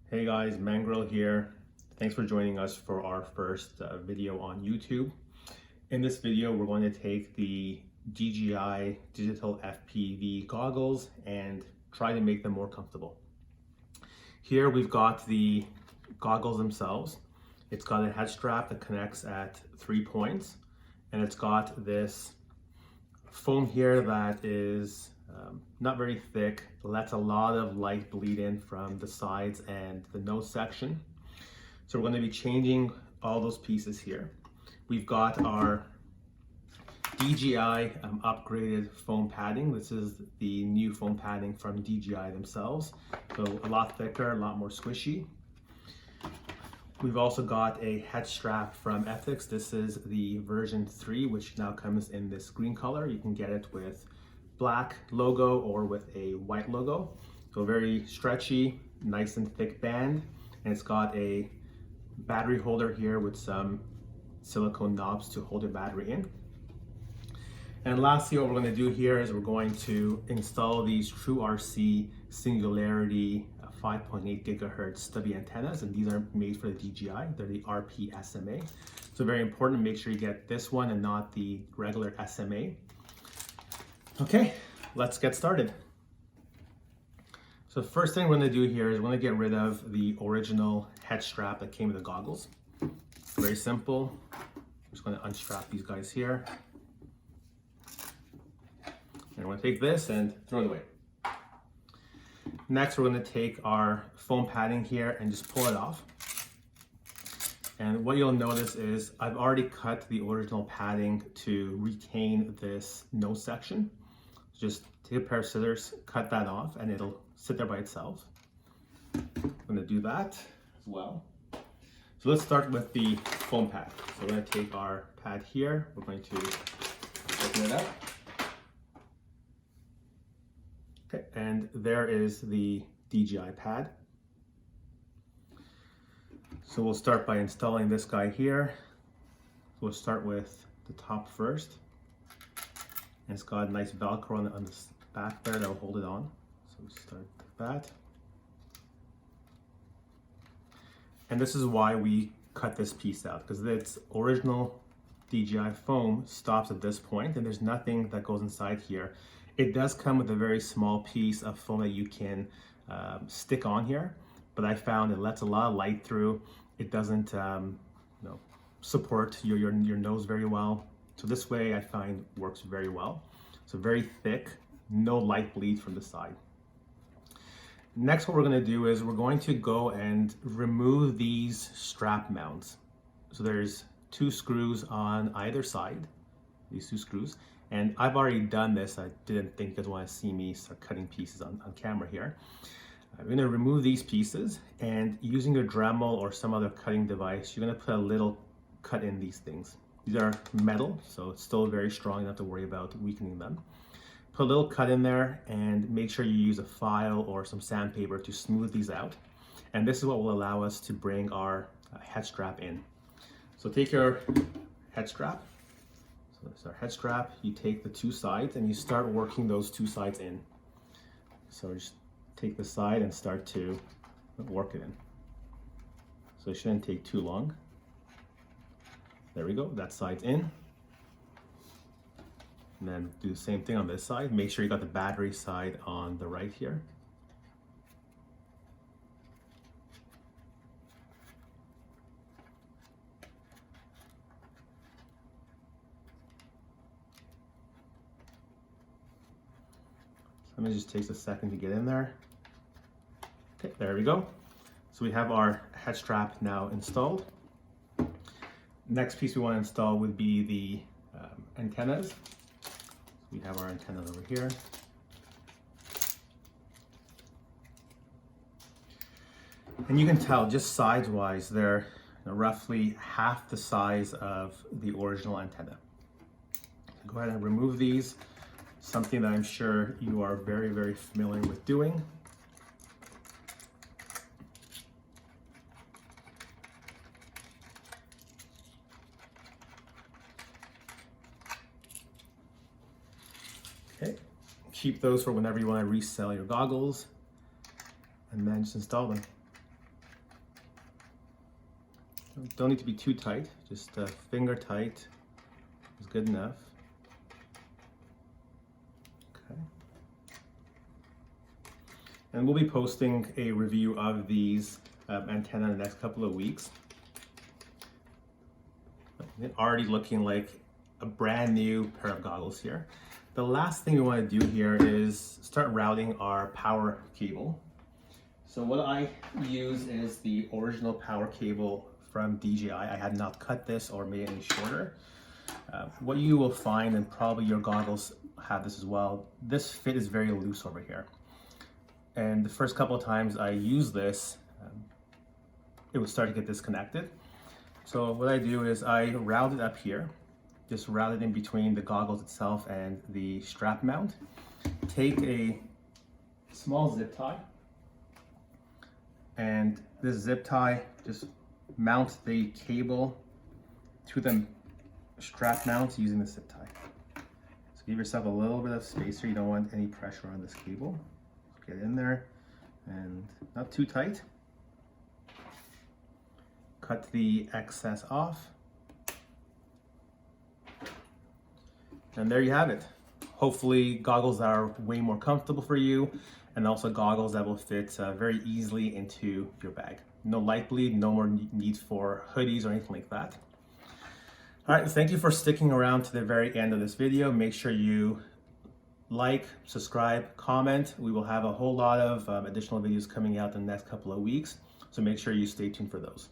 Hey guys, Mangrel here. Thanks for joining us for our first video on YouTube. In this video, we're going to take the DJI Digital FPV goggles and try to make them more comfortable. Here we've got the goggles themselves. It's got a head strap that connects at 3 points, and it's got this foam here that is not very thick, lets a lot of light bleed in from the sides and the nose section. So we're going to be changing all those pieces here. We've got our DJI upgraded foam padding. This is the new foam padding from DJI themselves. So a lot thicker, a lot more squishy. We've also got a head strap from Ethix. This is the version 3, which now comes in this green color. You can get it with black logo or with a white logo. So very stretchy, nice and thick band. And it's got a battery holder here with some silicone knobs to hold your battery in. And lastly, what we're going to do here is we're going to install these TrueRC Singularity 5.8 gigahertz stubby antennas, and these are made for the DJI. They're the RP SMA. So very important to make sure you get this one and not the regular SMA. Okay, let's get started. So the first thing we're going to do here is we're going to get rid of the original head strap that came with the goggles. Very simple. I'm just going to unstrap these guys here. And we're going to take this and throw it away. Next, we're going to take our foam padding here and just pull it off. And what you'll notice is I've already cut the original padding to retain this nose section. Just take a pair of scissors, cut that off, and it'll sit there by itself. I'm going to do that as well. So let's start with the foam pad. So we're going to take our pad here. We're going to open it up. Okay, and there is the DJI pad. So we'll start by installing this guy here. We'll start with the top first. And it's got a nice Velcro on the back there that will hold it on. So we start like that. And this is why we cut this piece out, because its original DJI foam stops at this point and there's nothing that goes inside here. It does come with a very small piece of foam that you can stick on here, but I found it lets a lot of light through. It doesn't support your nose very well. So this way I find works very well. So very thick, no light bleed from the side. Next, what we're going to do is we're going to go and remove these strap mounts. So there's 2 screws on either side, these 2 screws. And I've already done this. I didn't think you guys want to see me start cutting pieces on camera here. I'm going to remove these pieces, and using your Dremel or some other cutting device, you're going to put a little cut in these things. These are metal, so it's still very strong. You don't have to worry about weakening them. Put a little cut in there and make sure you use a file or some sandpaper to smooth these out. And this is what will allow us to bring our head strap in. So take your head strap. So this is our head strap. You take the 2 sides and you start working those 2 sides in. So just take the side and start to work it in. So it shouldn't take too long. There we go, that side's in. And then do the same thing on this side. Make sure you got the battery side on the right here. So it just takes a second to get in there. Okay, there we go. So we have our head strap now installed. Next piece we want to install would be the antennas. We have our antennas over here. And you can tell just size-wise, they're roughly half the size of the original antenna. So go ahead and remove these, something that I'm sure you are very, very familiar with doing. Okay, keep those for whenever you want to resell your goggles, and then just install them. Don't need to be too tight, just finger tight is good enough. Okay. And we'll be posting a review of these antenna in the next couple of weeks. Already looking like a brand new pair of goggles here. The last thing we want to do here is start routing our power cable. So what I use is the original power cable from DJI. I had not cut this or made it any shorter. What you will find, and probably your goggles have this as well, this fit is very loose over here. And the first couple of times I use this, it would start to get disconnected. So what I do is I route it up here, just route it in between the goggles itself and the strap mount. Take a small zip tie, and this zip tie just mounts the cable to the strap mount using the zip tie. So give yourself a little bit of space here. You don't want any pressure on this cable. Get in there and not too tight. Cut the excess off. And there you have it. Hopefully goggles that are way more comfortable for you, and also goggles that will fit very easily into your bag. No light bleed, no more need for hoodies or anything like that. All right, thank you for sticking around to the very end of this video. Make sure you like, subscribe, comment. We will have a whole lot of additional videos coming out in the next couple of weeks, so make sure you stay tuned for those.